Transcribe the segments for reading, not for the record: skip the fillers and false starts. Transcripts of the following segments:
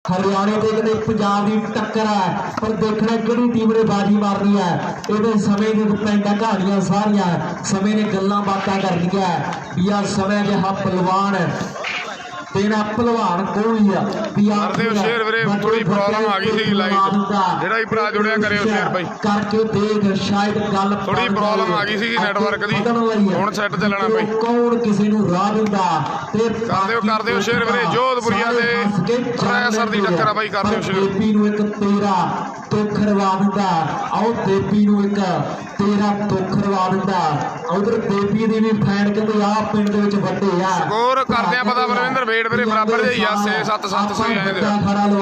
हरियाणे के कदे पंजाब की टक्कर है पर देखना कि टीम ने बाजी मारनी है। ये समय ने पिंड कहानियां सारिया समय ने गल्लां बातां कर दिया या समय जहा पहलवान तेरा पहलवान कोई शेर वीरे थोड़ी प्रॉब्लम आ गई सी लाइव जेड़ा ही भरा जुड़िया करे शेर भाई करके देख शायद गल थोड़ी प्रॉब्लम आ गई सी नेटवर्क दी हुण सेट चलना भाई कौन किसी नु राह दिंदा ते कर दियो शेर वीरे जोधपुरिया ते रैसर दी टक्कर है भाई कर दियो शेर देवी नु एक तेरा दुख रवा दिंदा आओ देवी नु एक तेरा दुख रवा दिंदा उधर देवी दी भी फैन कहते आ पिंड दे विच वड्डे आ स्कोर करदे आ पता बलविंदर वेट वीरे बराबर जे ही 6-7 आए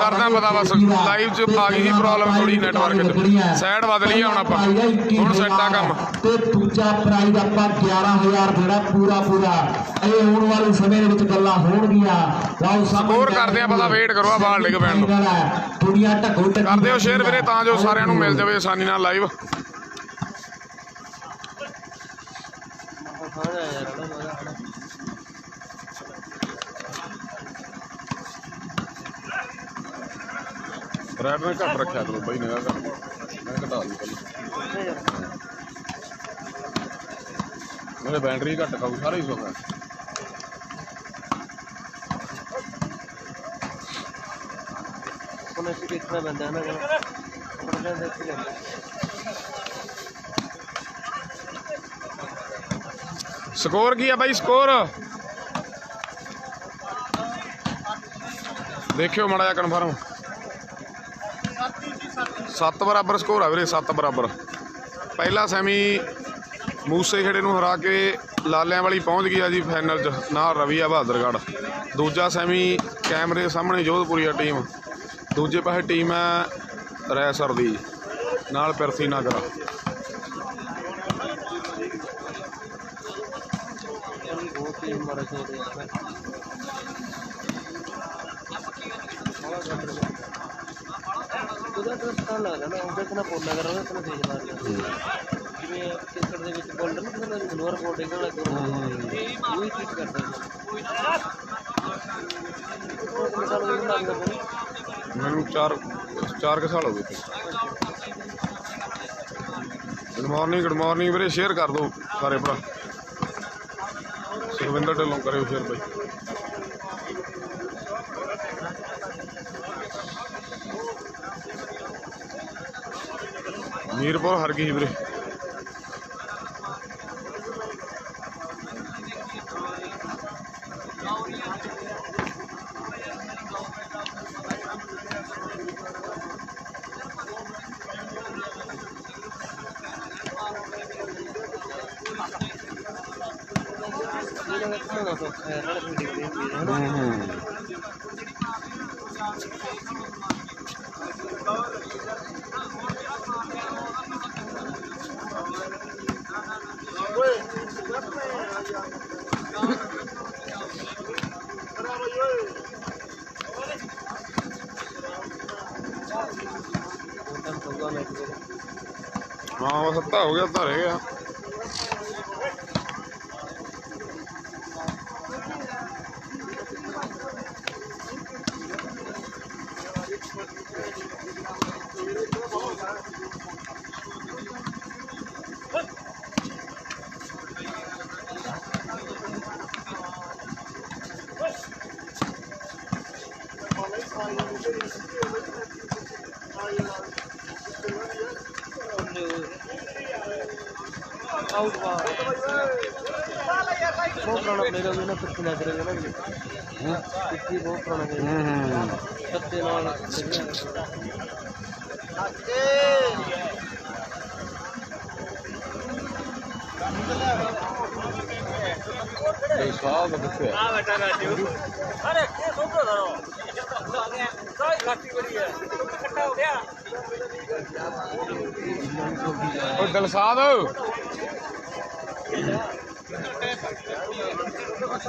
करदा पता बस लाइव च आ गई सी प्रॉब्लम थोड़ी नेटवर्क च साइड बदली हुण आपां हुण सेट आ काम ते दूजा प्राइज आपां 11000 देना पूरा पूरा ए आउण वाले समय दे विच गल्लां होणगीਆਂ लाओ स्कोर करदे आ पता वेट करो बाल डिग पैण नु दुनिया ढको कर दियो शेयर वीरे तां जो सारिਆਂ ਨੂੰ मिल जावे आसानी नाल लाइव रेड ने घट रखा करो बई निगाह कर मैं घटा दी पहले मेरे बैटरी घट खाऊ सारा ही सुख है स्कोर की है भाई स्कोर देखियो माड़ा जा कन्फर्म 7 बराबर स्कोर है वीरे 7 बराबर पहला सैमी मूसे खेड़े नूं हरा के लालियां वाली पहुँच गया जी फाइनल च नाल रवि बहादुरगढ़ दूजा सैमी कैमरे सामने जोधपुरिया टीम दूजे पासे टीम है रैसर दी नाल पिरसी नगर मैनू 4 साल हो गए गुड मॉर्निंग वीरे शेयर कर दो सारे भरा सुखविंदर ढिल्लों करो शेयर भाई मीरपुर हर गई वीरे हाँ बस अद्धा हो गया अद्धा रह गया दिलसाद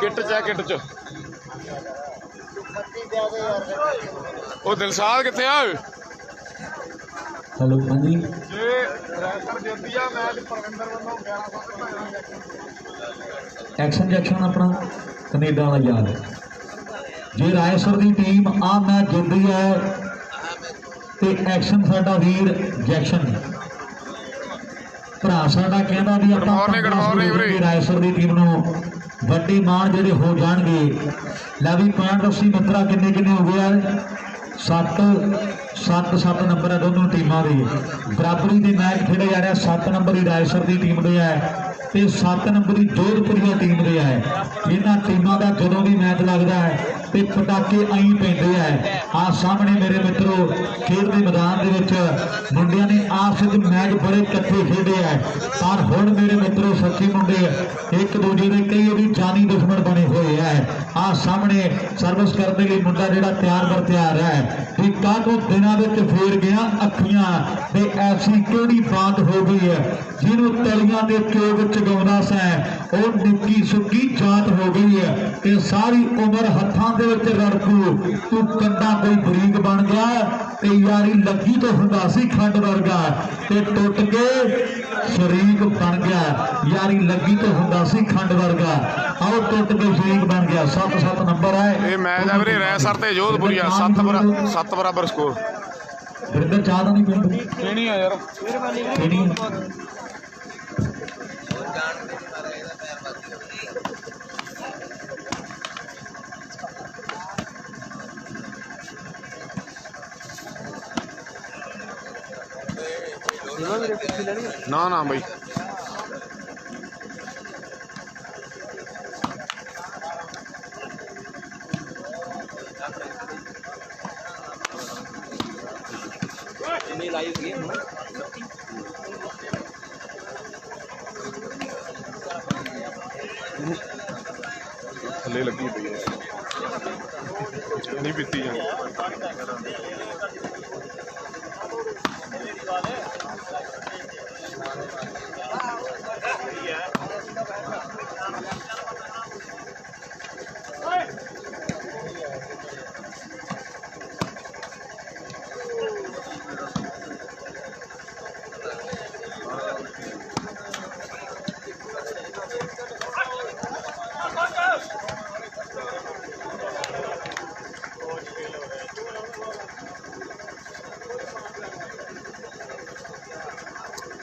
किट च दिलसाद किथे आ हेलो हाँ जी एक्शन जैक्शन अपना कनेडा वाला याद है जे रायसर की टीम आ मैच जितती है तो एक्शन साडा वीर जैक्शन भरा साडा कहता भी Good morning, good morning, ਵੀਰੇ। रायसर की टीम नूं वड्डे मान जिहड़े हो जाणगे। लै भी पॉइंट दसी मित्रा किन्ने किन्ने हो गया 7 नंबर है दोनों टीमों के बराबरी के मैच खेले जा रहे 7 नंबर ही रायसर की टीम के है तो 7 नंबर ही जोधपुरिया टीम के है। इन्होंने टीमों का जो भी मैच लगता है तो पटाके आई पेंदे है। आ सामने मेरे मित्रों खेल के मैदान के मुंडिया ने आपस में मैच बड़े कट्ठे खेले है पर हुण मेरे मित्रों सच्ची मुंडे एक दूजे के कई भी जानी दुश्मन बने हुए है। आ सामने सर्विस करने लिए मुंडा जिहड़ा तैयार बर तैयार है कि काफी दिनों में फेर गया अखियां ते ऐसी केड़ी बात हो गई है जिन्हों तलियां के चोग चगाउंदा सै और निक्की सुक्की जात हो गई है कि सारी उम्र हत्थां दे विच रड़कू तू कंधा कोई बरीक बन गया ते यारी लगी तो हुंदा सी खंड वर्गा ते टुट के शरीक बन गया। यारी लगी तो हुंदा सी खंड वर्गा आओ टुट के शरीक बन गया। 7 नंबर है ये मैच है वीरे रायसर ते जोधपुरिया 7 बराबर स्कोर वरिंदर चाह तो नहीं पींदे पीनी है यार पीनी ना भाई थले लगी पई है नहीं पीती जानी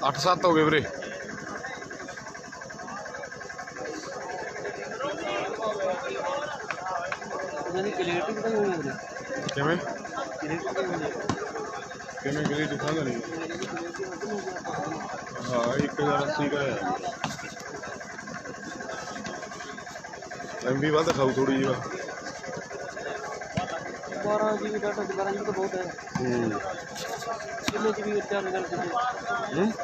8-7 हो गए वीरे किमें किमें गिली दिखा नहीं हाँ एक सीखा है एमबी वाद खाऊ थोड़ी जी 12 GB डाटा 12 GB तो बहुत है कितने GB रिचार्ज करते हैं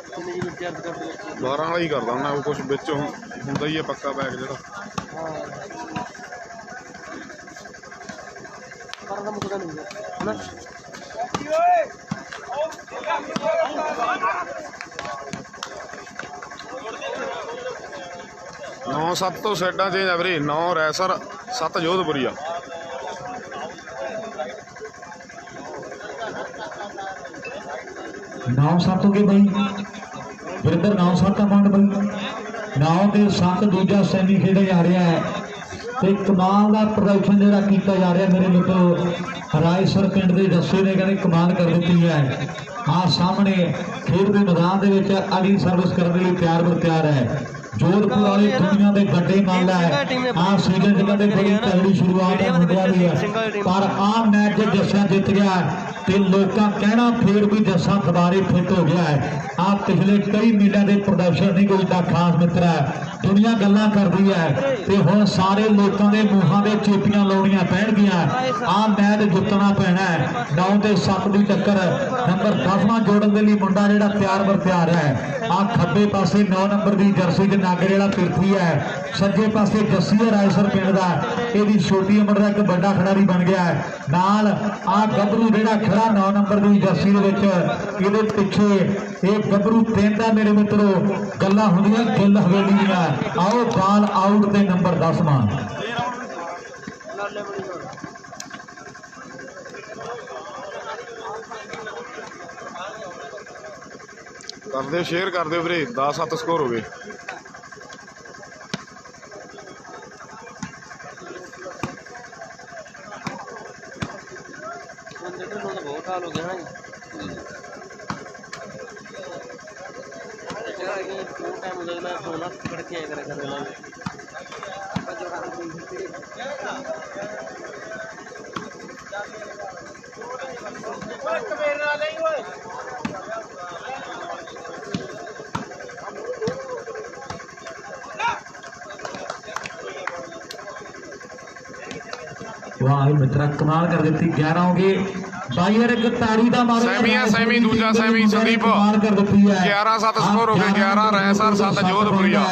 कितने GB रिचार्ज करते हैं 12 वाला ही करदा मैं वो कुछ विच हुंदा ही है पक्का पैक जेड़ा हां 12 का मुकदा नहीं है ना 9-7 तो साइडां चेंज है वीरे 9 रैसर 7 जोधपुरिया 9-7 हो गए भाई वरिंदर 9-7 का पॉइंट भाई 9 के 7 दूजा सैमी खेड़ा जा रहा है तो कमाल का प्रदर्शन जो किया जा रहा है मेरे मित्रों रायसर पिंड के जस्से ने कहते कमाल कर दी है। हाँ सामने खेल के मैदान के अगली सर्विस करने लिए तैयार बर तैयार है जोधपुर वाली दुनिया के गड्ढे माल है। हाँ सीजन जगह बड़ी तगड़ी शुरुआत है मुंडिया की पर आ मैच जस्सा जित गया तो लोग कहना फिर भी जस्सा दोबारे फिट हो गया है। आ पिछले कई मीलों के प्रदर्शन नहीं कोई खास मित्र है दुनिया गल्लां कर रही है तो हुण सारे लोगों के मूहां से चेपियां लाउणियां पैणगियां। आ मैच जितना पैना है 9 ते 7 की टक्कर नंबर 10वां जोड़न के लिए मुंडा जिहड़ा तैयार बर तैयार है। आ खब्बे पासे 9 नंबर की जर्सी के नागर जिहड़ा तिरथी है सज्जे पासे जस्सी है रायसर पिंड का यदी छोटी उम्र का एक बड़ा खिडारी बन गया है नाल आ गभरू जिहड़ा खड़ा 9 नंबर की जर्सी के पिछे ये गभरू 3 का मेरे मित्रों गल्लां होंदियां गिल हवेली दियां। आओ बाल आउट ते नंबर 10वां कर दे शेयर कर दे वीरे 10-7 स्कोर हो गए लीटर ਨੂੰ ਤਾਂ ਬਹੁਤ ਹਾਲ ਹੋ ਗਿਆ ਨਾ ਜੀ ਜਿਹੜਾ ਕਿ ਬਹੁਤ ਟਾਈਮ ਹੋ ਗਿਆ ਮੈਂ ਸੋਨਾ ਫੜ ਕੇ ਆਇਆ ਕਰਿਆ ਕਰਨਾ वाह मित्रा कमाल कर दी 11 हो गए भाई यार एक ताड़ी दा मारो सैमी दूजा सैमी संदीप कमाल कर दी है 11-7 स्कोर हो गए 11 रैसर 7 जोधपुरिया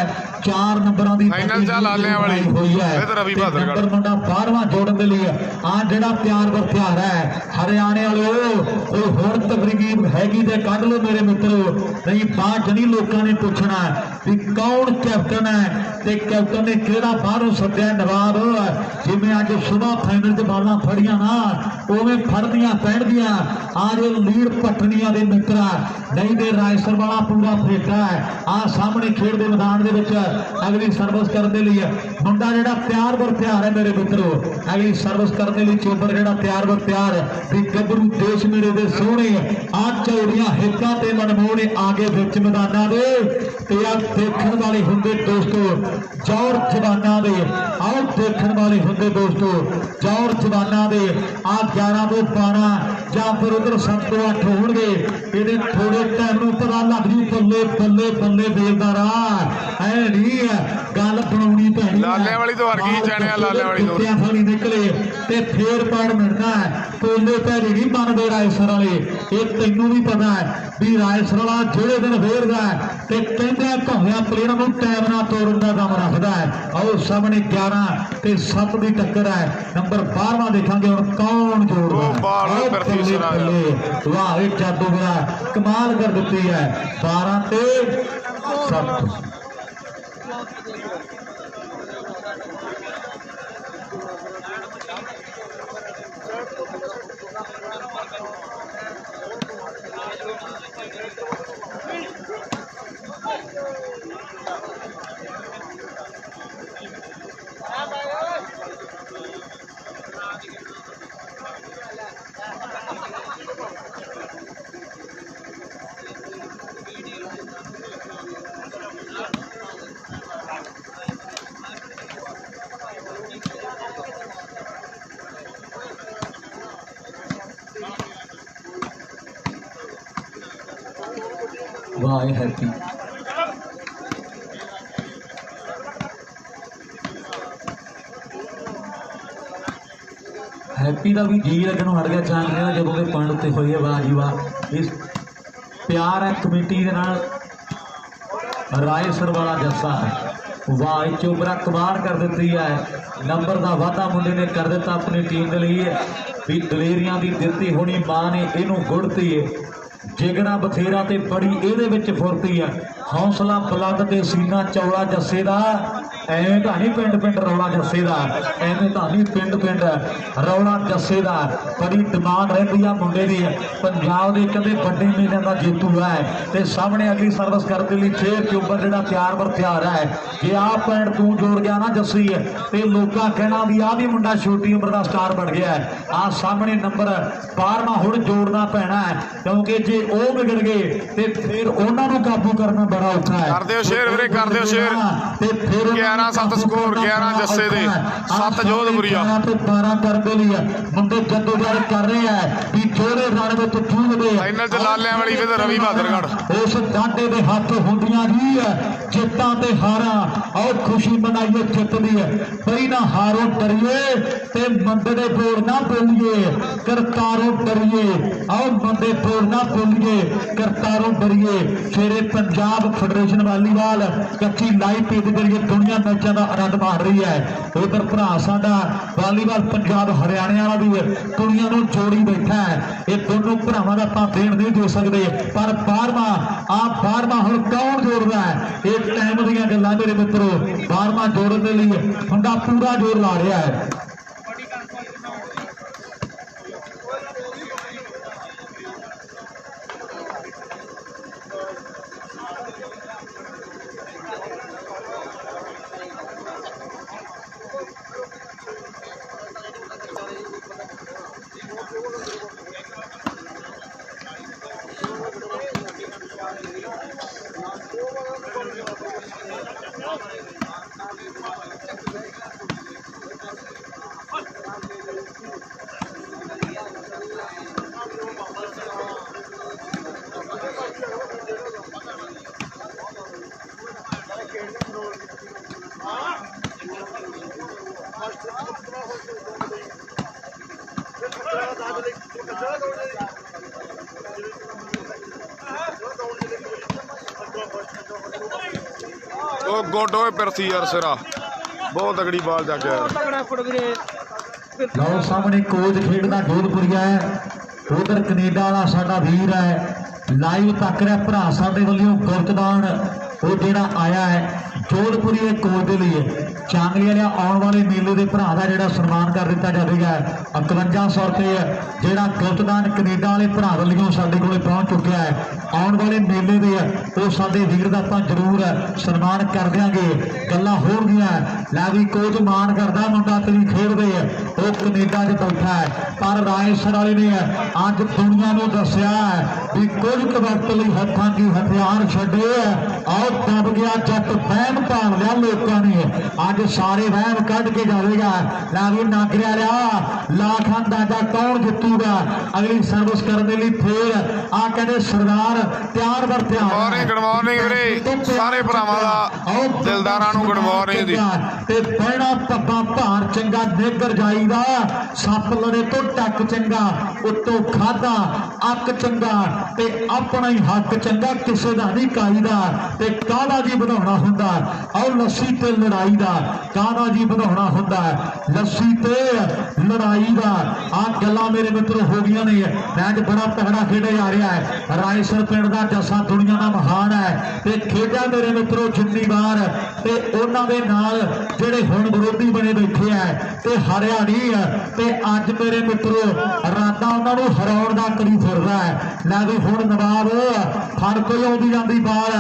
4 नंबਰਾਂ ਦੀ ਫਾਈਨਲ ਚ ਲਾਲਿਆਂ ਵਾਲੀ ਇਹ ਤਾਂ ਰਵੀ ਬਹਾਦਰਗੜ੍ਹ ਨੰਬਰ ਮੁੰਡਾ 12ਵਾਂ ਜੋੜਨ ਦੇ ਲਈ ਆ ਜਿਹੜਾ ਪਿਆਰ ਵਰਤਿਆਰ ਹੈ ਹਰਿਆਣੇ ਵਾਲਿਓ ਕੋਈ ਹੋਰ ਤਕਰੀਬ ਹੈਗੀ ਤੇ ਕੱਢ ਲਓ ਮੇਰੇ ਮਿੱਤਰੋ ਨਹੀਂ ਬਾਅਦ ਨਹੀਂ ਲੋਕਾਂ ਨੇ ਪੁੱਛਣਾ ਵੀ ਕੌਣ ਕੈਪਟਨ ਹੈ ਤੇ ਕੈਪਟਨ ਨੇ ਕਿਹੜਾ ਬਾਹਰੋਂ ਸੱਦਿਆ ਨਵਾਬ ਜਿਵੇਂ ਅੱਜ ਸੁਬਾਹ ਫਾਈਨਲ 'ਚ ਬਾਲਾਂ ਫੜੀਆਂ ਨਾ ਉਵੇਂ ਫੜਦੀਆਂ ਪੈਣਦੀਆਂ ਆ ਜੋ ਲੀਡ ਪਟਣੀਆਂ ਦੇ ਮਿੱਤਰਾ ਨਹੀਂ ਦੇ ਰਾਇਸਰ ਵਾਲਾ ਪੂਰਾ ਫੇਟਾ ਹੈ ਆ ਸਾਹਮਣੇ ਖੇਡ ਦੇ ਮੈਦਾਨ ਦੇ ਵਿੱਚ ਅਗਲੀ ਸਰਵਿਸ ਕਰਨ ਦੇ ਲਈ ਮੁੰਡਾ ਜਿਹੜਾ ਤਿਆਰ ਬਰ ਤਿਆਰ ਹੈ ਮੇਰੇ ਮਿੱਤਰੋ ਅਗਲੀ ਸਰਵਿਸ ਕਰਨ ਦੇ ਲਈ ਚੋਬਰ ਜਿਹੜਾ ਤਿਆਰ ਬਰ ਤਿਆਰ ਵੀ ਗੱਭਰੂ ਦੇਸ਼ ਮੇਰੇ ਦੇ ਸੋਹਣੇ ਆ ਚੌੜੀਆਂ ਹਿੱਕਾਂ ਤੇ ਮਨਮੋਹਣੇ ਆਗੇ ਵਿੱਚ ਮੈਦਾਨਾਂ ਦੇ ਤੇ ਆ ਦੇਖਣ ਵਾਲੇ ਹੁੰਦੇ ਦੋਸਤੋ ਜੌਰ ਜਵਾਨਾਂ ਦੇ ਆਓ ਦੇਖਣ ਵਾਲੇ ਹੁੰਦੇ ਦੋਸਤੋ ਜੌਰ ਜਵਾਨਾਂ ਦੇ ਆ 11 ਤੋਂ 12 ਜਾਂ ਫਿਰ ਉਧਰ 7 ਤੋਂ 8 ਹੋਣਗੇ ਇਹਦੇ ਥੋੜੇ ਟਾਈਮ ਨੂੰ ਪਤਾ ਲੱਗ ਜੂ ਬੱਲੇ ਬੱਲੇ ਬੱਲੇ ਬੇਲਦਾਰਾ ਐ ਨਹੀਂ ਗੱਲ ਬਣਾਉਣੀ ਪੈਣੀ ਲਾਲਿਆਂ ਵਾਲੀ ਤੋਂ ਵਰਗੀ ਜਾਣਿਆ ਲਾਲਿਆਂ ਵਾਲੀ ਤੋਂ ਫਲੀ ਨਿਕਲੇ ਤੇ ਫੇਰ ਪਾੜ ਮਿਲਦਾ ਪੋਲੇ ਪੈਰੀ ਨਹੀਂ ਮੰਨਦੇ ਰਾਇਸਰ ਵਾਲੇ ਇਹ ਤੈਨੂੰ ਵੀ ਪਤਾ ਹੈ ਵੀ ਰਾਇਸਰ ਵਾਲਾ ਜਿਹੜੇ ਦਿਨ ਫੇਰਦਾ ਤੇ ਕਹਿੰਦੇ ਘੋੜਿਆਂ ਪਲੇਅਰਾਂ ਨੂੰ ਟਾਈਮ ਨਾਲ ਤੋੜਨ ਦਾ ਕੰਮ ਰੱਖਦਾ ਹੈ ਆਓ ਸਾਹਮਣੇ 11 ਤੇ 7 ਦੀ ਟੱਕਰ ਹੈ ਨੰਬਰ 12ਵਾਂ ਦੇਖਾਂਗੇ ਹੁਣ ਕੌਣ ਜੋੜਦਾ ਵਾਹ ਇਹ ਜਾਦੂਗਰ ਕਮਾਲ ਕਰ ਦਿੱਤੀ ਹੈ 12 ਤੇ 7 वाह हैप्पी हैप्पी का भी जी लगनों हट गया चांद रहा जब के पंड उत्ते हुई है वाह जी वाह इस प्यार है कमेटी के नाल रायसर वाला जस्सा है वाह चोबरा कमाल कर दी है नंबर का वाधा मुंडे ने कर दिता अपनी टीम के लिए भी दलेरियां की दिती होनी मां ने इनू गुड़ती है जिगड़ा बथेरा ते बड़ी ये फुरती है हौसला बुलंद ते सीना चौड़ा जस्से का एवें तो नहीं पिंड पिंड रौला जस्से का एवें तो नहीं पिंड पिंड रौला जस्से का बड़ी डिमांड रही है मुंडे की पंजाब के कदे बड़े मेले का जेतू है तो सामने अगली सर्विस करने लिए फिर चोबर जो तैयार बर तैयार है जे आ पैंट तू जोड़ गया ना जस्सी तो लोग कहना भी आ भी मुंडा छोटी उम्र का स्टार बन गया है आ सामने नंबर 12वां हुण जोड़ना पैना है क्योंकि जे वो बिगड़ गए तो फिर उन्होंने काबू करना बड़ा औखा है। कर दिओ शेयर वीरे कर दिओ शेयर 11-7 स्कोर 11 जस्से दे 7 जोधपुरिया 12 कर दे लिया मुंडे जद्दोजहद कर रहे हैं भी जोड़े रन में चूमदे फाइनल च लालियां वाली ते रवि बहादुरगढ़ उस डांडे दे हाथ हुंदियां जी जित्तां ते हारां और खुशी मनाइए जित दी बई ना हारो डरिए ते मंदे दे बोल ना बोलिए करतारों डरिए और मंदे बोल ना बोलिए करतारों डरिए शेरे पंजाब फेडरेशन वालीबाल कच्ची लाइव पे के जरिए दुनिया मैचों का आनंद मार रही है उधर भरा साडा वालीबाल पंजाब हरियाणे वाला भी दुनिया को जोड़ी बैठा है ये दोनों भरावां दा आपां देण नहीं दे सकते पर 12वां हुण कौन जोड़ रहा है ये टाइम दीयां गल्लां मेरे मित्रों 12वां जोड़न दे लई मुंडा पूरा जोर ला रहा है। ਉਹ ਗੁੱਡ ਓਏ ਪਿਰਥੀ ਯਾਰ ਸਿਰਾ ਬਹੁਤ ਤਗੜੀ ਬਾਲ ਜਾ ਕੇ ਯਾਰ। ਤਗੜਾ ਫੁੱਟ ਵੀਰੇ ਲਓ ਸਾਹਮਣੇ ਕੋਚ ਖੇਡਦਾ ਜੋਧਪੁਰੀਆ ਹੈ, ਉਧਰ ਕੈਨੇਡਾ ਵਾਲਾ ਸਾਡਾ ਵੀਰ ਹੈ, ਲਾਈਵ ਤੱਕ ਰਿਹਾ ਭਰਾ ਸਾਡੇ ਵੱਲੋਂ ਗੁਰਜਦਾਨ ਉਹ ਜਿਹੜਾ ਆਇਆ ਹੈ ਜੋਧਪੁਰੀਏ ਕੋਚ ਦੇ ਲਈ ਚਾਂਗਲੀ ਵਾਲਿਆਂ ਆਉਣ ਵਾਲੇ ਮੇਲੇ ਦੇ ਭਰਾ ਦਾ ਜਿਹੜਾ ਸਨਮਾਨ ਕਰ ਦਿੱਤਾ ਜਾਵੇਗਾ। 5100 ਰੁਪਏ ਜਿਹੜਾ ਗੁਰਜਦਾਨ ਕੈਨੇਡਾ ਵਾਲੇ ਭਰਾ ਵੱਲੋਂ ਸਾਡੇ ਕੋਲੇ ਪਹੁੰਚ ਚੁੱਕਿਆ ਹੈ। ਆਉਣ ਵਾਲੇ ਮੇਲੇ ਦੇ ਉਹ ਸਾਡੇ ਵੀਰ ਦਾ ਆਪਾਂ ਜ਼ਰੂਰ ਸਨਮਾਨ ਕਰ ਦਿਆਂਗੇ। ਗੱਲਾਂ ਹੋਣਗੀਆਂ ਲੈ ਵੀ ਕੋਚ ਮਾਨ ਕਰਦਾ ਮੁੰਡਾ ਤੇਰੀ ਖੇਡਦੇ ਉਹ ਕੈਨੇਡਾ 'ਚ ਬੈਠਾ ਹੈ, ਪਰ ਰਾਏਸਰ ਵਾਲੇ ਨੇ ਅੱਜ ਦੁਨੀਆ ਨੂੰ ਦੱਸਿਆ ਵੀ ਕੁਝ ਕੁ ਵਕਤ ਲਈ ਹੱਥਾਂ ਦੀ ਹਥਿਆਰ ਛੱਡੇ ਆਓ ਦਬ ਗਿਆ ਜੱਟ ਵਹਿਮ ਭਾਲ ਲਿਆ ਲੋਕਾਂ ਨੇ। ਅੱਜ ਸਾਰੇ ਵਹਿਮ ਕੱਢ ਕੇ ਜਾਵੇਗਾ। ਲੈ ਵੀ ਨਾਗਰਿਆ ਲਿਆ ਲਾਖਾਂ ਅੰਦਾਜ਼ਾ ਕੌਣ ਜਿੱਤੂਗਾ ਅਗਲੀ ਸਰਵਿਸ ਕਰਨ ਦੇ ਲਈ। ਫੇਰ ਆ ਕਹਿੰਦੇ ਸਰਦਾਰ ਤਿਆਰ ਬਰ ਤਿਆਰ ਗੁੱਡ ਮਾਰਨਿੰਗ ਵੀਰੇ ਸਾਰੇ ਭਰਾਵਾਂ ਦਾ, ਦਿਲਦਾਰਾਂ ਨੂੰ ਗੁੱਡ ਮਾਰਨਿੰਗ ਜੀ। ਤੇ ਬਹਿਣਾ ਪੱਬਾ ਭਾਰ ਚੰਗਾ ਨਿੱਗਰ ਜਾਈਦਾ, ਸੱਪ ਲੜੇ ਤੋਂ ਟੱਕ ਚੰਗਾ, ਉੱਤੋਂ ਖਾਦਾ ਅੱਕ ਚੰਗਾ ਤੇ ਆਪਣਾ ਹੀ ਹੱਕ ਚੰਗਾ, ਕਿਸੇ ਦਾ ਨਹੀਂ ਕਾਈਦਾ। ਤੇ ਕਾਹਦਾ ਜੀ ਵਧਾਉਣਾ ਹੁੰਦਾ ਆਓ ਲੱਸੀ ਤੇ ਲੜਾਈ ਦਾ, ਕਾਹਦਾ ਜੀ ਵਧਾਉਣਾ ਹੁੰਦਾ ਲੱਸੀ ਤੇ ਲੜਾਈ ਦਾ। ਆ ਗੱਲਾਂ ਮੇਰੇ ਮਿੱਤਰ ਹੋ ਗਈਆਂ ਨੇ। ਮੈਚ ਬੜਾ ਤਗੜਾ ਖੇਡਿਆ ਜਾ ਰਿਹਾ ਹੈ। ਰਾਏਸਰ ਪਿੰਡ ਦਾ ਜੱਸਾ ਦੁਨੀਆ ਦਾ ਮਹਾਨ ਹੈ ਤੇ ਖੇਡਿਆ ਮੇਰੇ ਮਿੱਤਰੋ ਜਿੰਨੀ ਵਾਰ ਤੇ ਉਹਨਾਂ ਦੇ ਨਾਲ ਜਿਹੜੇ ਹੁਣ ਵਿਰੋਧੀ ਬਣੇ ਬੈਠੇ ਆ ਤੇ ਹਾਰਿਆ ਨਹੀਂ ਤੇ ਅੱਜ ਮੇਰੇ ਮਿੱਤਰੋ ਰਾਦਾ ਉਹਨਾਂ ਨੂੰ ਹਰਾਉਣ ਦਾ ਕਰੀ ਫਿਰਦਾ ਹੈ। ਲੈ ਵੀ ਹੁਣ ਨਵਾਬ ਫੜ ਕੋਈ ਆਉਂਦੀ ਜਾਂਦੀ ਬਾਲ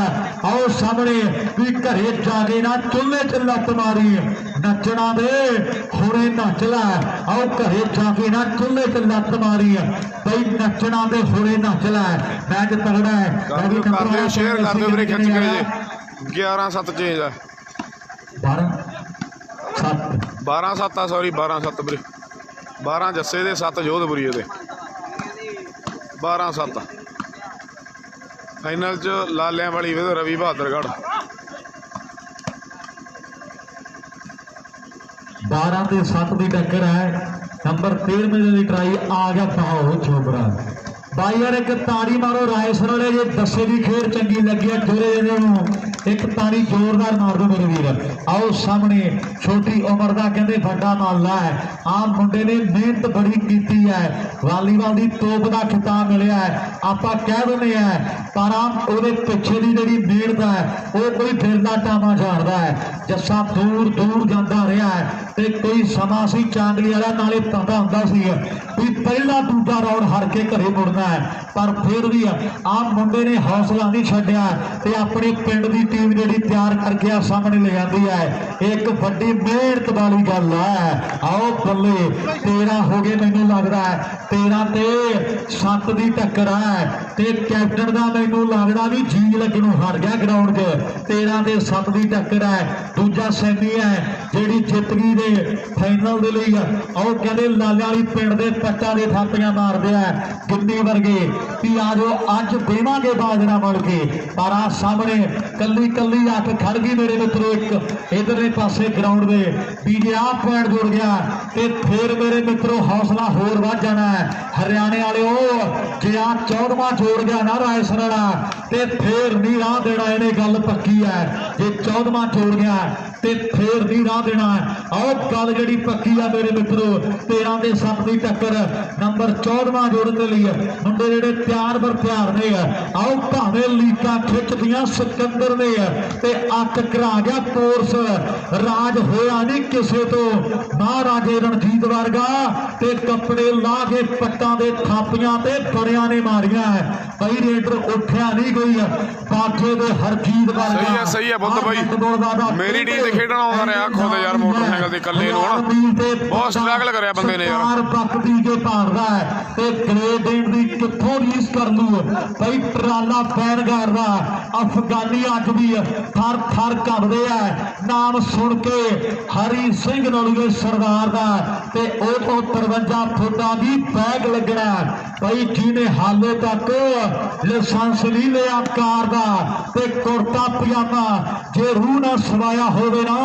ਆਓ ਸਾਹਮਣੇ ਵੀ ਘਰੇ ਜਾ ਕੇ ਨਾ ਚੁੱਲ੍ਹੇ 'ਚ ਲੱਤ ਮਾਰੀ ਨੱਚਣਾ ਦੇ ਹੁਣੇ ਨੱਚ ਲੈ। ਆਓ ਘਰੇ ਜਾ ਕੇ ਨਾ ਚੁੱਲ੍ਹੇ 'ਚ ਲੱਤ ਮਾਰੀ ਬਈ ਨੱਚਣਾ ਦੇ ਹੁਣੇ ਨੱਚ ਲੈ। ਮੈਚ ਤਗੜਾ ਹੈ। ਕਰ ਦਿਓ ਸ਼ੇਅਰ ਕਰ ਦਿਓ ਵੀਰੇ ਖਿੱਚ ਕੇ ਜੇ 11-7 ਚੇਂਜ ਆ 12-7 ਆ ਸੌਰੀ 12-7 ਵੀਰੇ 12 ਜੱਸੇ ਦੇ 7 ਜੋਧਪੁਰੀਏ ਦੇ 12-7 ਫਾਈਨਲ 'ਚ ਲਾਲਿਆਂ ਵਾਲੀ ਵੇ ਰਵੀ ਬਹਾਦਰਗੜ੍ਹ 12 ਤੇ 7 ਦੀ ਟੱਕਰ ਹੈ। ਨੰਬਰ 13 ਦੀ ਟਰਾਈ ਆ ਗਿਆ ਬਹੁਤ ਚੋਬਰਾ ਬਾਈ ਯਾਰ ਇੱਕ ਤਾੜੀ ਮਾਰੋ ਰਾਏਸਰ ਵਾਲੇ ਜੇ ਦੱਸੇ ਦੀ ਖੇਡ ਚੰਗੀ ਲੱਗੀ ਹੈ ਜੋਰੇ ਇਹਨਾਂ ਨੂੰ ਇੱਕ ਤਾੜੀ ਜ਼ੋਰਦਾਰ ਮਾਰ ਦਿਓ ਮੇਰੇ ਵੀਰ। ਆਓ ਸਾਹਮਣੇ ਛੋਟੀ ਉਮਰ ਦਾ ਕਹਿੰਦੇ ਵੱਡਾ ਮਾਲਾ ਹੈ। ਆਹ ਮੁੰਡੇ ਨੇ ਮਿਹਨਤ ਬੜੀ ਕੀਤੀ ਹੈ, ਵਾਲੀਬਾਲ ਦੀ ਤੋਪ ਦਾ ਖਿਤਾਬ ਮਿਲਿਆ ਹੈ ਆਪਾਂ ਕਹਿ ਦਿੰਦੇ ਆ, ਪਰ ਉਹਦੇ ਪਿੱਛੇ ਦੀ ਜਿਹੜੀ ਮਿਹਨਤ ਹੈ ਉਹ ਕੋਈ ਫਿਰਦਾ ਟਾਮਾ ਝਾੜਦਾ ਹੈ। ਜੱਸਾ ਦੂਰ ਦੂਰ ਜਾਂਦਾ ਰਿਹਾ ਹੈ ਤੇ ਕੋਈ ਸਮਾਂ ਸੀ ਚਾਂਦਲੀ ਵਾਲਾ ਨਾਲੇ ਪਤਾ ਹੁੰਦਾ ਸੀ ਵੀ ਪਹਿਲਾ ਦੂਜਾ ਰਾਊਂਡ ਹਾਰ ਕੇ ਘਰੇ ਮੁੜਨਾ ਪਰ ਫਿਰ ਵੀ ਆਹ ਮੁੰਡੇ ਨੇ ਹੌਸਲਾ ਨਹੀਂ ਛੱਡਿਆ ਤੇ ਆਪਣੇ ਪਿੰਡ ਦੀ ਟੀਮ ਜਿਹੜੀ ਤਿਆਰ ਕਰਕੇ ਆ ਸਾਹਮਣੇ ਲੈ ਜਾਂਦੀ ਹੈ। ਇੱਕ ਵੱਡੀ ਮਿਹਨਤ ਵਾਲੀ ਗੱਲ ਹੈ। ਆਓ ਬੱਲੇ 13 ਹੋ ਗਏ ਮੈਨੂੰ ਲੱਗਦਾ 13 ਤੇ 7 ਦੀ ਟੱਕਰ ਹੈ ਤੇ ਕੈਪਟਨ ਦਾ ਮੈਨੂੰ ਲੱਗਦਾ ਵੀ ਜੀ ਲੱਗਣੋਂ ਹਟ ਗਿਆ ਗਰਾਊਂਡ 'ਚ। 13 ਤੇ 7 ਦੀ ਟੱਕਰ ਹੈ। ਦੂਜਾ ਸੈਮੀ ਹੈ ਜਿਹੜੀ ਜਿੱਤ ਗਈ ਦੇ ਫਾਈਨਲ ਦੇ ਲਈ ਆਓ ਕਹਿੰਦੇ ਲਾਲਿਆਂ ਵਾਲੀ ਪਿੰਡ ਦੇ ਪੱਟਾਂ ਦੇ ਥਾਪੀਆਂ ਮਾਰਦੇ ਆ ਗਿੰਨੀ ਵਰਗੇ ਵੀ ਆ ਜੋ ਅੱਜ ਦੇਵਾਂਗੇ ਬਾਜਰਾ ਮੁੜ ਕੇ। ਪਰ ਆ ਸਾਹਮਣੇ ਕੱਲੀ ਕੱਲੀ ਅੱਖ ਖੜ ਗਈ ਮੇਰੇ ਮਿੱਤਰੋ। ਇੱਕ ਇਧਰਲੇ ਪਾਸੇ ਗਰਾਊਂਡ ਦੇ ਵੀ ਜੇ ਆਹ ਪੁਆਇੰਟ ਜੁੜ ਗਿਆ ਤੇ ਫਿਰ ਮੇਰੇ ਮਿੱਤਰੋ ਹੌਸਲਾ ਹੋਰ ਵੱਧ ਜਾਣਾ ਹੈ। ਹਰਿਆਣੇ ਵਾਲਿਓ ਜੇ ਆ 14ਵਾਂ ਜੋੜ ਗਿਆ ਨਾ ਰਾਏਸਰ ਵਾਲਾ ਤੇ ਫੇਰ ਨਹੀਂ ਰਾਹ ਦੇਣਾ, ਇਹਨੇ ਗੱਲ ਪੱਕੀ ਹੈ। ਜੇ 14ਵਾਂ ਜੋੜ ਗਿਆ ਤੇ ਫੇਰ ਨਹੀਂ ਰਾਹ ਦੇਣਾ। ਆਓ ਗੱਲ ਜਿਹੜੀ ਪੱਕੀ ਆ ਮੇਰੇ ਮਿੱਤਰੋ 13 ਤੇ 7 ਦੀ ਟੱਕਰ ਨੰਬਰ 14ਵਾਂ ਜੋੜਨ ਦੇ ਲਈ ਮੁੰਡੇ ਜਿਹੜੇ ਤਿਆਰ ਬਰ ਤਿਆਰ ਨੇ। ਆਓ ਭਾਵੇਂ ਲੀਕਾਂ ਖਿੱਚਦੀਆਂ ਸਿਕੰਦਰ ਨੇ ਤੇ ਅੱਕ ਕਰਾ ਗਿਆ ਕੋਰਸ, ਰਾਜ ਹੋਇਆ ਨਹੀਂ ਕਿਸੇ ਤੋਂ ਮਹਾਰਾਜੇ ਰਣਜੀਤ ਵਰਗਾ ਤੇ ਕੱਪੜੇ ਲਾ ਕੇ ਪੱਟਾਂ ਦੇ ਥਾਪੀਆਂ ਤੇ ਬੜਿਆਂ ਨੇ ਮਾਰੀਆਂ। ਬਈ ਰੇਡਰ ਉੱਠਿਆ ਨਹੀਂ ਕੋਈ ਬਾਜੇ ਦੇ ਹਰਜੀਤ ਵਰਗਾ। ਸਹੀ ਹੈ बुद्ध भाई मेरी टीम से खेडना आउंदा रहा खुद यार मोटरसाइकिल ते इकल्ले नूं हण बहुत स्ट्रगल करिया बंदे ने यार पकदी के भारदा है ते ग्रेड दी कित्थों रीस कर लू भाई ट्राला पैन करदा अफगानी अज भी थर थर कंबदे है नाम सुन के हरी सिंह नलूए सरदार दा ते ओह तो 53 फुटा दी बैग लगना भाई जिन्हें हाले तक लाइसेंस नहीं लिया कार दा ते कुर्ता पजामा जे रूह ना सवाया होवे ना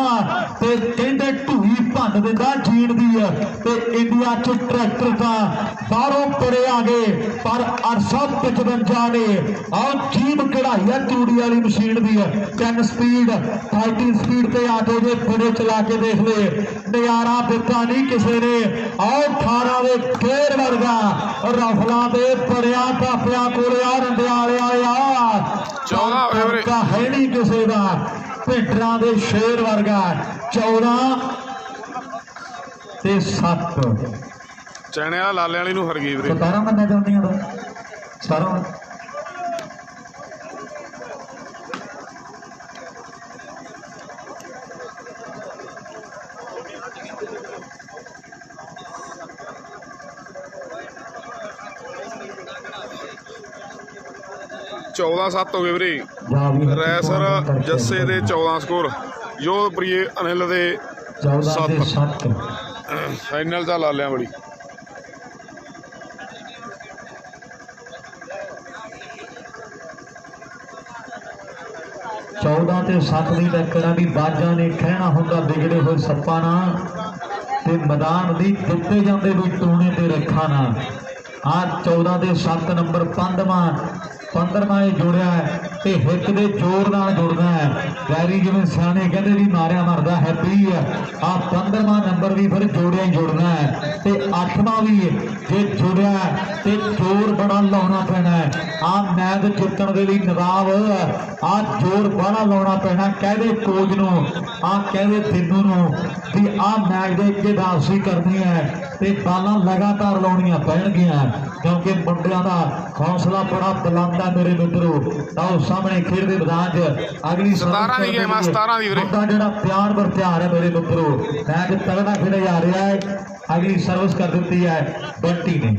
ते कहंदे ढूई भन दिंदा जीन दी ते इंडिया च ट्रैक्टर दा बाहरों बड़े आ गए पर 855 ने और जीप कढ़ाई है तूड़ी वाली मशीन दी 10 स्पीड 30 स्पीड ते आटो जे बड़े चला के देख ले नजारा दिता नहीं किसी ने और 18 दे गेर वर्गा रफलों के बड़िया पापिया को रंडियाले यार 14 है नहीं किसी का भिंडरां दे शेर वर्गा 14 ते 7 चैने वाला लाले वाली नूं हर गई वीरे 17 बनना चाहती हूँ 17 14-7 हो गए वीरे रैसर जस्से दे 14 स्कोर जोधपुरी अनिल दे 7 फाइनल चा लालियां बड़ी 14 ते 7 ਦੀ ਟੱਕਰਾਂ ਵੀ ਬਾਜਾਂ ਨੇ ਕਹਿਣਾ ਹੁੰਦਾ ਵਿਗੜੇ ਹੋਏ ਸੱਪਾਂ ਨਾਲ ਤੇ ਮੈਦਾਨ ਦੀ ਦਿੱਤੇ ਜਾਂਦੇ ਵੀ ਟੂਣੇ ਤੇ ਰੱਖਾਂ ਨਾ ਆ 14 ਦੇ 7 ਨੰਬਰ 15ਵਾਂ ਇਹ ਜੋੜਿਆ ਤੇ ਹਿੱਕ ਦੇ ਜ਼ੋਰ ਨਾਲ ਜੁੜਦਾ ਹੈ ਗੈਰੀ ਜਿਵੇਂ ਸਿਆਣੇ ਕਹਿੰਦੇ ਵੀ ਮਾਰਿਆ ਮਰਦਾ ਹੈਪੀ ਆ 15ਵਾਂ ਨੰਬਰ ਵੀ ਫਿਰ ਜੋੜਿਆ ਹੀ ਜੁੜਨਾ ਹੈ ਤੇ 8ਵਾਂ ਵੀ ਜੇ ਜੁੜਿਆ ਤੇ ਜ਼ੋਰ ਬੜਾ ਲਾਉਣਾ ਪੈਣਾ ਹੈ ਆ ਮੈਚ ਜਿੱਤਣ ਦੇ ਲਈ ਨਵਾਬ ਆ ਜ਼ੋਰ ਬੜਾ ਲਾਉਣਾ ਪੈਣਾ ਕਹਦੇ ਕੋਚ ਨੂੰ ਆ ਕਹਦੇ ਦਿਨੂ ਨੂੰ ਵੀ ਆ ਮੈਚ ਦੇ ਅੱਗੇ ਵਾਪਸੀ ਕਰਨੀ ਹੈ ਤੇ ਬਾਲਾਂ ਲਗਾਤਾਰ ਲਾਉਣੀਆਂ ਪੈਣਗੀਆਂ क्योंकि मुंडिया का हौसला बड़ा बुलंद है मेरे मित्रों आओ सामने खेल के मैदान च अगली 17 दी गेम आ 17 दी वीरे जो प्यार पर प्यार है मेरे मित्रों मैच तगड़ा खेला जा रहा है अगली सर्विस कर दी है बंटी ने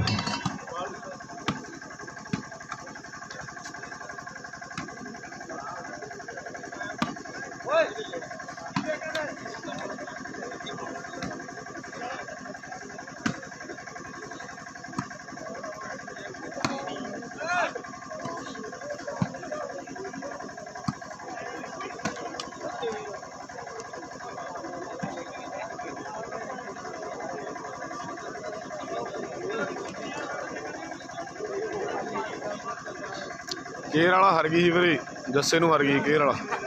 केर वाला हर गई वीरे जस्से नूं हर गई केर वाला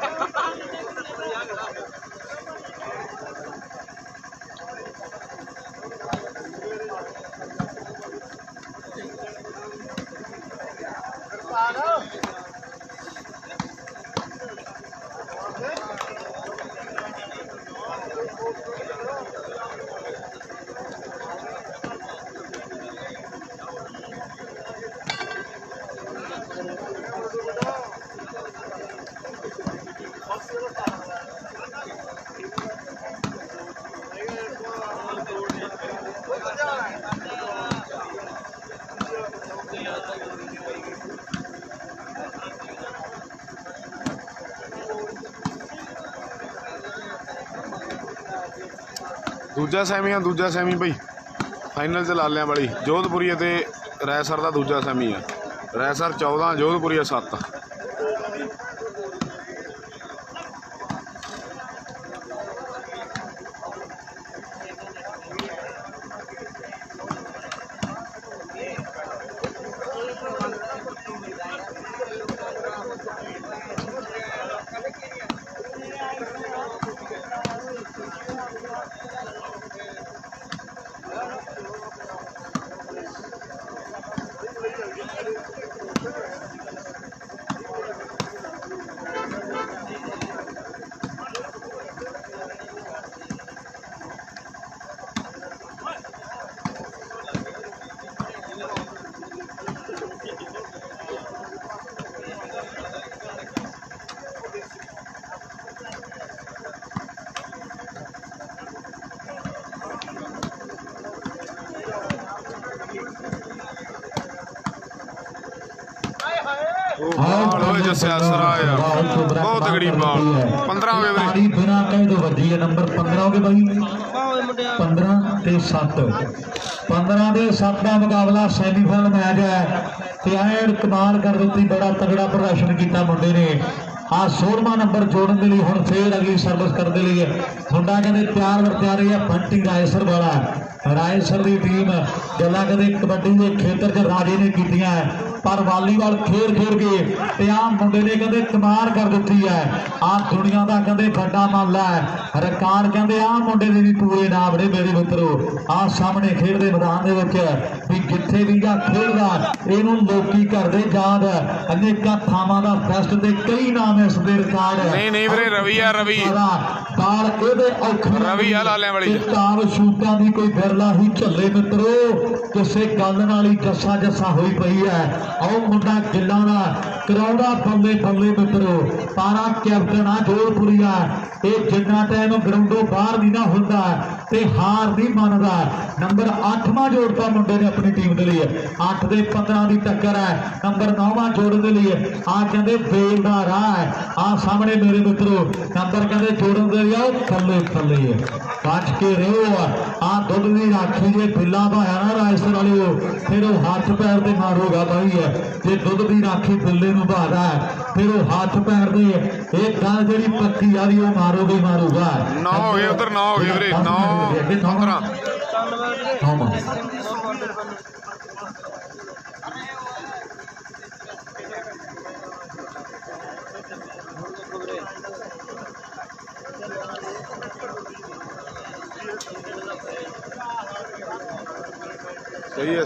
दूजा सैमी भाई फाइनल च लालियां वाली जोधपुरी ते रैसर का दूजा सैमी है रैसर 14 जोधपुरी 7 14 ਬਾਲ ਹੋਏ ਜੱਸਿਆ ਸਰਾਇਆ ਬਹੁਤ ਤਗੜੀ ਬਾਲ 15 ਹੋ ਗਏ ਵੀਰੇ ਤਾੜੀ ਬਿਨਾਂ ਕਹੇ ਤੋਂ ਵੱਜੀ ਹੈ ਨੰਬਰ 15 ਹੋ ਗਏ ਬਾਈ ਆਹ ਮੁੰਡਿਆ 15 ਤੇ 7 15 ਦੇ 7 ਦਾ ਮੁਕਾਬਲਾ ਸੈਮੀਫਾਈਨਲ ਮੈਚ ਹੈ ਤੇ ਐਨ ਕਮਾਲ ਕਰ ਦਿੱਤੀ ਬੜਾ ਤਗੜਾ ਪ੍ਰਦਰਸ਼ਨ ਕੀਤਾ ਮੁੰਡੇ ਨੇ ਆ 16ਵਾਂ ਨੰਬਰ ਜੋੜਨ ਦੇ ਲਈ ਹੁਣ ਫੇਰ ਅਗਲੀ ਸਰਵਿਸ ਕਰਨ ਦੇ ਲਈ ਮੁੰਡਾ ਕਹਿੰਦੇ ਤਿਆਰ ਵਰਤਿਆਰੇ ਆ ਬੰਟੀ ਰਾਏਸਰ ਵਾਲਾ ਰਾਏਸਰ ਦੀ ਟੀਮ ਗੱਲਾਂ ਕਦੇ ਕਬੱਡੀ ਦੇ ਖੇਤਰ 'ਚ ਰਾਜੇ ਨੇ ਕੀਤੀਆਂ ਪਰ ਵਾਲੀਬਾਲ ਖੇਡ ਕੇ ਤੇ ਆ ਮੁੰਡੇ ਨੇ ਕਹਿੰਦੇ ਕਮਾਲ ਕਰ ਦਿੱਤੀ ਹੈ ਆ ਦੁਨੀਆ ਦਾ ਕਹਿੰਦੇ ਵੱਡਾ ਮਾਮਲਾ ਹੈ ਰਿਕਾਰਡ ਕਹਿੰਦੇ ਆ ਮੁੰਡੇ ਦੇ ਵੀ ਪੂਰੇ ਨਾ ਬੜੇ ਮੇਰੇ ਮਿੱਤਰੋ ਆ ਸਾਹਮਣੇ ਖੇਡਦੇ ਮੈਦਾਨ ਦੇ ਵਿੱਚ ਵੀ ਜਿੱਥੇ ਵੀ ਜਾ ਖੇਡਦਾ ਇਹਨੂੰ ਲੋਕੀ ਕਰਦੇ ਯਾਦ ਅਨੇਕਾਂ ਥਾਵਾਂ ਦਾ ਫੈਸਟ ਤੇ ਕਈ ਨਾਮ ਇਸ ਦੇ ਰਿਕਾਰਡ ਨਹੀਂ ਵੀਰੇ ਰਵੀ ਆ ਰਵੀ ਬਾਲ ਇਹਦੇ ਔਖੇ ਰਵੀ ਆ ਲਾਲਿਆਂ ਵਾਲੀ ਤਾਬ ਸ਼ੂਟਾਂ ਦੀ ਕੋਈ ਬਿਰਲਾ ਹੀ ਝੱਲੇ ਮਿੱਤਰੋ ਕਿਸੇ ਗੱਲ ਨਾਲ ਹੀ ਜੱਸਾ ਹੋਈ ਪਈ ਹੈ ਆਓ ਮੁੰਡਾ ਗਿੱਲਾਂ ਦਾ ਕਰਾਉਂਦਾ ਬੱਲੇ ਮਿੱਤਰੋ ਪਾਰਾ ਕੈਪਟਨ ਆ ਜੋਰਪੁਰੀਆ ਇਹ ਜਿੰਨਾ ਟਾਈਮ ਗਰਾਊਂਡੋਂ ਬਾਹਰ ਨਹੀਂ ਨਾ ਹੁੰਦਾ ਤੇ ਹਾਰ ਨਹੀਂ ਮੰਨਦਾ ਨੰਬਰ 8ਵਾਂ ਜੋੜਤਾ ਮੁੰਡੇ ਨੇ ਆਪਣੀ ਟੀਮ ਦੇ ਲਈ 8 ਦੇ 15 ਦੀ ਟੱਕਰ ਹੈ ਨੰਬਰ 9ਵਾਂ ਜੋੜਨ ਦੇ ਲਈ ਆ ਕਹਿੰਦੇ ਵੇਲ ਦਾ ਰਾਹ ਹੈ ਆ ਸਾਹਮਣੇ ਮੇਰੇ ਮਿੱਤਰੋ ਨੰਬਰ ਕਹਿੰਦੇ ਜੋੜਨ ਦੇ ਲਈ ਥੱਲੇ ਬਚ ਕੇ ਰਹੋ ਆ ਦੁੱਧ ਦੀ ਰਾਖੀ ਜੇ ਬਿੱਲਾ ਭਾਇਆ ਨਾ ਰਾਜਸਥਾਨ ਵਾਲਿਓ ਫਿਰ ਉਹ ਹੱਥ ਪੈਰ ਤੇ ਮਾਰੋਗਾ ਬਾਈ ਜੇ ਦੁੱਧ ਦੀ ਰਾਖੀ ਬਿੱਲੇ ਨੂੰ ਭਾਦਾ ਫਿਰ ਉਹ ਹੱਥ ਪੈਰ ਦੇ ਇਹ ਗੱਲ ਜਿਹੜੀ ਪੱਕੀ ਆ ਵੀ ਉਹ ਮਾਰੂਗਾ 9 ਹੋ ਗਏ ਉਧਰ 9 ਹੋ ਗਏ ਵੀਰੇ 9 15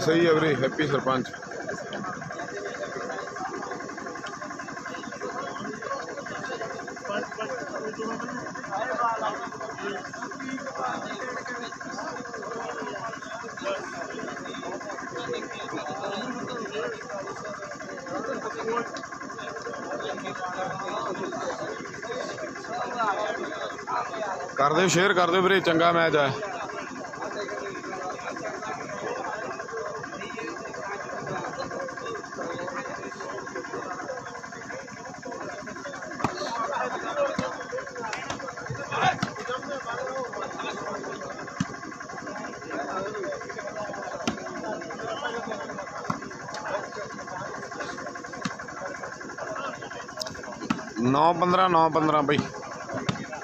सही है ਵੀਰੇ हैप्पी सरपंच कर दो शेयर कर दो ਵੀਰੇ चंगा मैच है नौ पंद्रह बई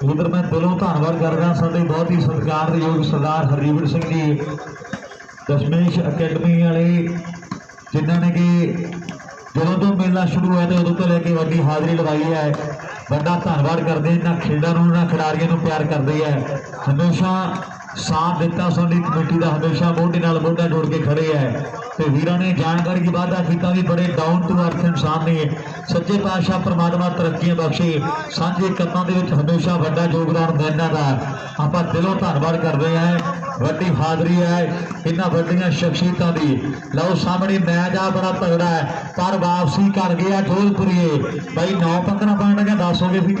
उधर मैं दिलों धन्यवाद करदा साडे बहुत ही सत्कारयोग सरदार हरजीत सिंह जी दशमेश अकैडमी वाले जिन्हों ने कि ਜਦੋਂ ਤੋਂ ਮੇਲਾ ਸ਼ੁਰੂ ਹੋਇਆ ਤੇ ਉਦੋਂ ਤੋਂ ਲੈ ਕੇ ਵੱਡੀ ਹਾਜ਼ਰੀ ਲਗਾਈ ਹੈ ਵੱਡਾ ਧੰਨਵਾਦ ਕਰਦੇ ਇਹਨਾਂ ਖੇਡਾਂ ਨੂੰ ਇਹਨਾਂ ਖਿਡਾਰੀਆਂ ਨੂੰ ਪਿਆਰ ਕਰਦੇ ਹੈ ਹਮੇਸ਼ਾ ਸਾਥ ਦਿੱਤਾ ਸਾਡੀ ਕਮੇਟੀ ਦਾ ਹਮੇਸ਼ਾ ਮੋਢੇ ਨਾਲ ਮੋਢਾ ਜੋੜ ਕੇ ਖੜੇ ਹੈ ਤੇ ਵੀਰਾਂ ਨੇ ਜਾਣਕਾਰੀ ਦੀ ਵਾਅਦਾ ਕੀਤਾ ਵੀ ਬੜੇ ਡਾਊਨ ਟੂ ਅਰਥ ਇਨਸਾਨ ਨੇ ਸੱਚੇ ਪਾਤਸ਼ਾਹ ਪ੍ਰਮਾਤਮਾ ਤਰੱਕੀਆਂ ਬਖਸ਼ੇ ਸਾਂਝੇ ਕੰਮਾਂ ਦੇ ਵਿੱਚ ਹਮੇਸ਼ਾ ਵੱਡਾ ਯੋਗਦਾਨ ਦੇਣਾ ਦਾ ਆਪਾਂ ਦਿਲੋਂ ਧੰਨਵਾਦ ਕਰਦੇ ਹਾਂ ਵੱਡੀ ਹਾਜ਼ਰੀ ਹੈ ਇਹਨਾਂ ਵੱਡੀਆਂ ਸ਼ਖਸੀਅਤਾਂ ਦੀ ਲਓ ਸਾਹਮਣੇ ਮੈਚ ਆ ਬੜਾ ਤਗੜਾ ਹੈ ਪਰ ਵਾਪਸੀ ਕਰ ਗਿਆ ਜੋਧਪੁਰੀਏ ਬਾਈ 9-15 ਪੁਆਇੰਟ ਜਾਂ 10 ਹੋ ਗਏ ਸੀ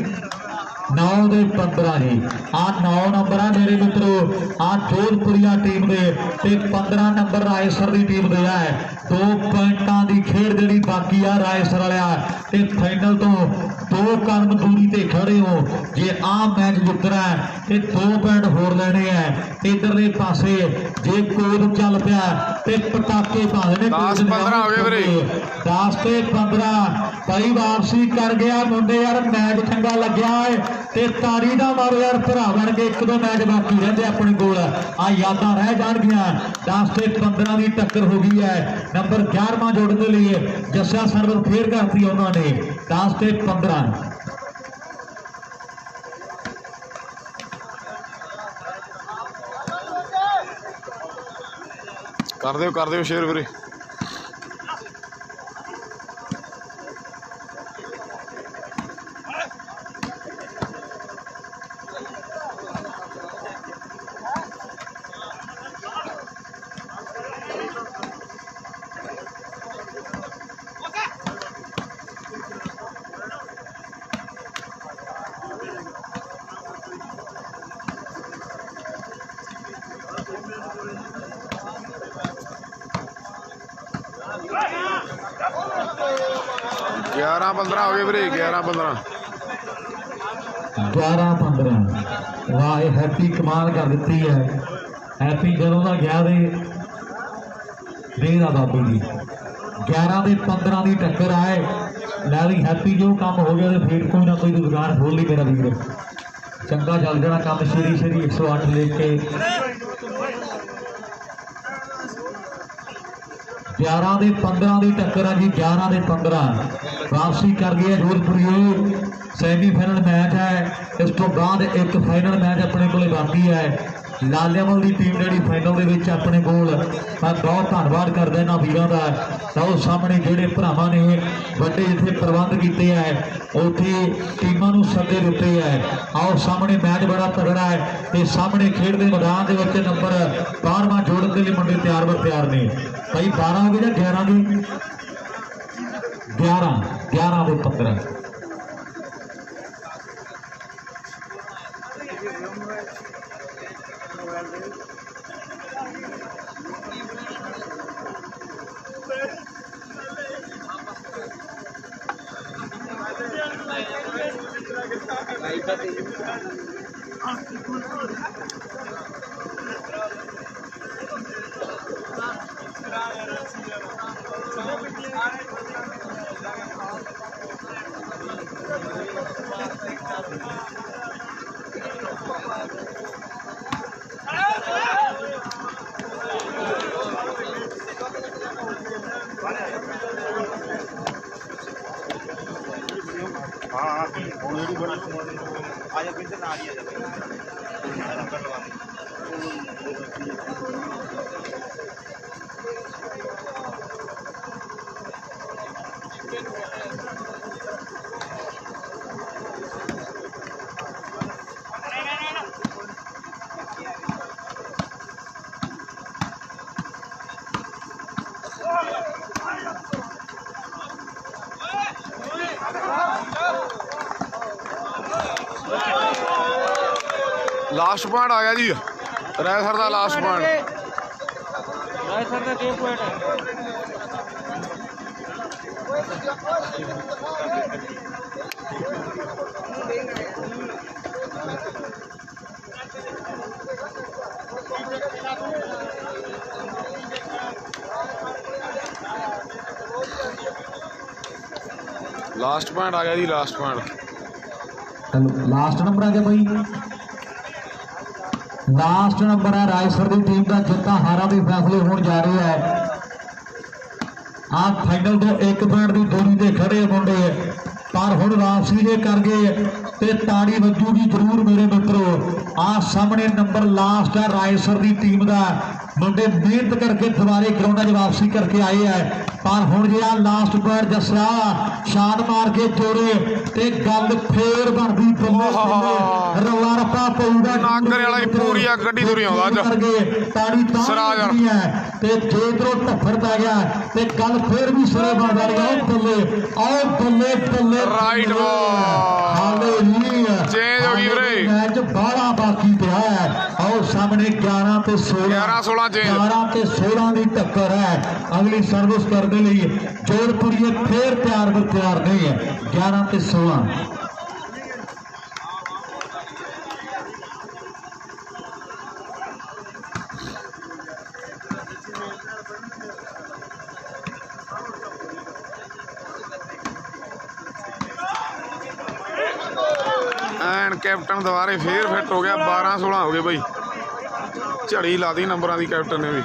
9 ਦੇ 15 ਜੀ ਆ 9 ਨੰਬਰ ਆ ਮੇਰੇ ਮਿੱਤਰੋ ਆ ਜੋਧਪੁਰੀਆ ਟੀਮ ਦੇ ਤੇ 15 ਨੰਬਰ ਰਾਏਸਰ ਦੀ ਟੀਮ ਦੇ ਆ 2 ਪੁਆਇੰਟਾਂ ਦੀ ਖੇਡ ਜਿਹੜੀ ਬਾਕੀ ਆ ਰਾਏਸਰ ਵਾਲਿਆ ਤੇ ਫਾਈਨਲ ਤੋਂ 2 ਕਦਮ ਦੂਰੀ ਤੇ ਖੜੇ ਹੋ ਜੇ ਆ ਮੈਚ ਜਿੱਤਣਾ ਤੇ 2 ਪੁਆਇੰਟ ਹੋਰ ਲੈਣੇ ਆ ਇਧਰਲੇ ਪਾਸੇ ਜੇ ਕੋਦ ਚੱਲ ਪਿਆ ਤੇ ਪਟਾਕੇ ਪਾ ਦੇਣੇ 10-15 ਹੋ ਗਏ ਵੀਰੇ 10 ਤੇ 15 ਭਾਈ ਵਾਪਸੀ ਕਰ ਗਿਆ ਮੁੰਡੇ ਯਾਰ ਮੈਚ ਚੰਗਾ ਲੱਗਿਆ ਏ ਤੇ ਤਾਰੀ ਦਾ ਮਾਰੋ ਯਾਰ ਭਰਾ ਬਣ ਕੇ 1-2 ਮੈਚ ਬਾਕੀ ਰਹਿੰਦੇ ਆਪਣੇ ਕੋਲ ਆ ਯਾਦਾਂ ਰਹਿ ਜਾਣਗੀਆਂ 10 ਤੇ 15 ਦੀ ਟੱਕਰ ਹੋ ਗਈ ਹੈ ਨੰਬਰ 11ਵਾਂ ਜੋੜਨ ਦੇ ਲਈ ਜੱਸਾ ਸਰਵਰ ਫੇਰ ਕਰਤੀ ਉਹਨਾਂ ਨੇ 10 ਤੇ 15 कर दो शेयर ਵੀਰੇ 11-15 हो गए वीरे 11-15 11-15 वाह ये हैप्पी कमाल कर दी है हैप्पी जदों का गया दे देर आ बाबू जी 11-15 की टक्कर आए लै भी हैप्पी जो काम हो गया तो फिर कोई ना कोई दुकान खोल ली मेरा वीर चंगा चल जाना काम छेड़ी 108 लेके 11-15 की टक्कर है जी 11-15 वापसी कर गया जोधपुरी सैमीफाइनल मैच है इस तो बाद एक फाइनल मैच अपने को बाकी है लालियावाल की टीम जी फाइनल के अपने को मैं बहुत धन्यवाद करदा इन्हां वीरां दा तो सामने जोड़े भरावां ने वड्डे जिथे प्रबंध किए हैं उत्थे टीमां नूं सद्दे दिते है आओ सामने मैच बड़ा तगड़ा है तो सामने खेड के मैदान के नंबर 12वां जोड़न के लिए मुंडे तैयार ने भाई 12 हो गए या 11 की 11-15 लास्ट पॉइंट आ गया जी रायसर का लास्ट पॉइंट रायसर का क्या पॉइंट है लास्ट पॉइंट आ गया जी लास्ट पॉइंट लास्ट नंबर आ गया भाई लास्ट नंबर है रायसर की टीम का जिता हारा भी फैसले होने जा रहे हैं आप फाइनल तो 1 पॉइंट की दूरी से खड़े मुंडे पर हुण वापसी जे कर गए ते ताड़ी वजूगी जरूर मेरे मित्रों आ सामने नंबर लास्ट है रायसर की टीम का मुंडे मेहनत करके दोबारे ग्राउंड च वापसी करके आए हैं पर हुण जे लास्ट पॉइंट जस्सा शान मार के जोड़े ते गल फेर बनदी रौला रप्पा पऊगा नागरे वाला पूरी गड्डी तुरी आउंदा अज ताड़ी सराज है ते जे इधरों टफर पै गया ते गल फेर भी सिरे बन रही है बल्ले बल्ले राइट हालेलुया चेंज हो गई वीरे मैच बाला बाकी पिया है और सामने 11 ते 16 11-16 चेंज 11 ते 16 की टक्कर है अगली सर्विस करने लिए जोधपुरी फिर तैयार नहीं है 11 ते 16 एंड कैप्टन दोबारे फिर फिट हो गया 12-16 हो गए भाई झड़ी ला दी नंबरों की कैप्टन ने भी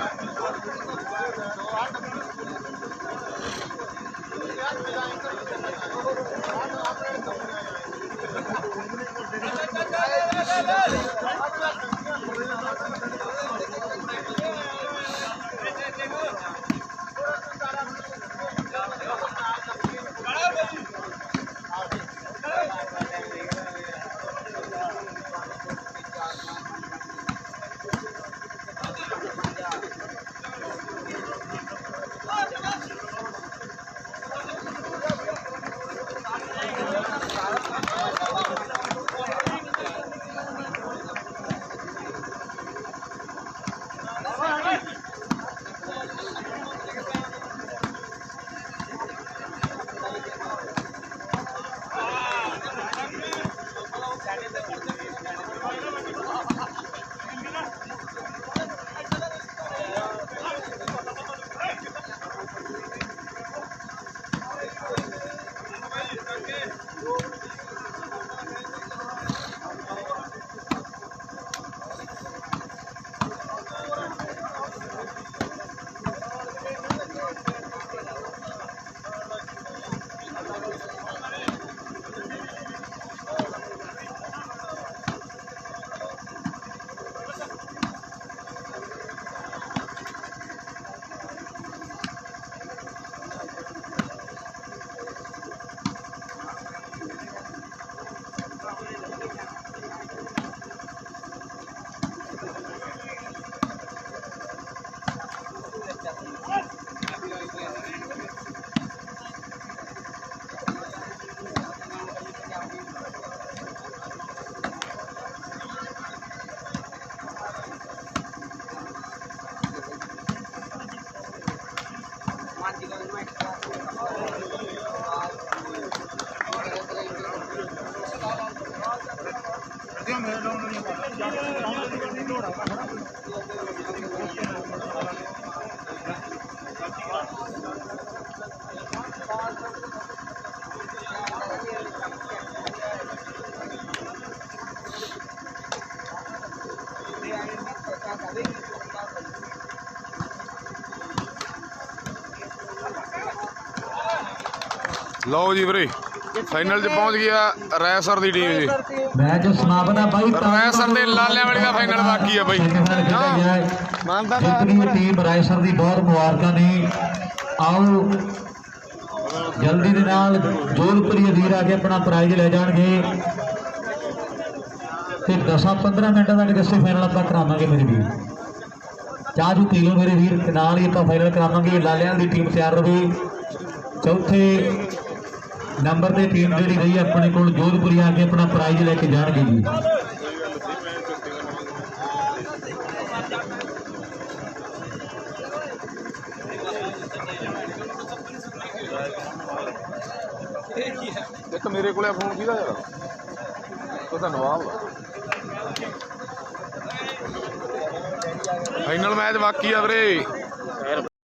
ਲਓ ਜੀ ਵੀਰੇ ਫਾਈਨਲ 'ਚ ਪਹੁੰਚ ਗਿਆ ਰੈਸਰ ਦੀ ਟੀਮ ਜੀ। ਮੈਚ ਸਮਾਪਤ ਹੈ ਬਾਈ। ਰੈਸਰ ਦੇ ਲਾਲਿਆਂ ਵਾਲੀ ਦਾ ਫਾਈਨਲ ਬਾਕੀ ਆ ਬਾਈ। ਮੰਨਦਾ ਟੀਮ ਰਾਇਸਰ ਦੀ ਬਹੁਤ ਮੁਬਾਰਕਾਂ ਨੇ। ਆਓ ਜਲਦੀ ਦੇ ਨਾਲ ਜੋਧਪੁਰੀ ਵੀਰ ਆ ਕੇ ਆਪਣਾ ਪ੍ਰਾਈਜ਼ ਲੈ ਜਾਣਗੇ ਤੇ 10-15 ਮਿੰਟਾਂ ਤੱਕ ਜਿਸੇ ਫਾਈਨਲ ਆਪਾਂ ਕਰਾਵਾਂਗੇ ਮੇਰੇ ਵੀਰ। ਚਾਹ ਜੂ ਪੀ ਲਓ ਮੇਰੇ ਵੀਰ, ਨਾਲ ਹੀ ਆਪਾਂ ਫਾਈਨਲ ਕਰਾਵਾਂਗੇ। ਲਾਲਿਆਂ ਦੀ ਟੀਮ ਤਿਆਰ ਰਹੇ। ਚੌਥੇ ਨੰਬਰ ਤੇ ਟੀਮ ਜਿਹੜੀ ਰਹੀ ਆਪਣੇ ਕੋਲ ਜੋਧਪੁਰੀ ਆ ਕੇ ਆਪਣਾ ਪ੍ਰਾਈਜ਼ ਲੈ ਕੇ ਜਾਣਗੇ ਜੀ। ਇੱਕ ਮੇਰੇ ਕੋਲੇ ਫੋਨ ਕਿਹਦਾ ਯਾਰ, ਉਹਦਾ ਨਵਾਬ ਆ। ਫਾਈਨਲ ਮੈਚ ਬਾਕੀ ਆ ਵੀਰੇ।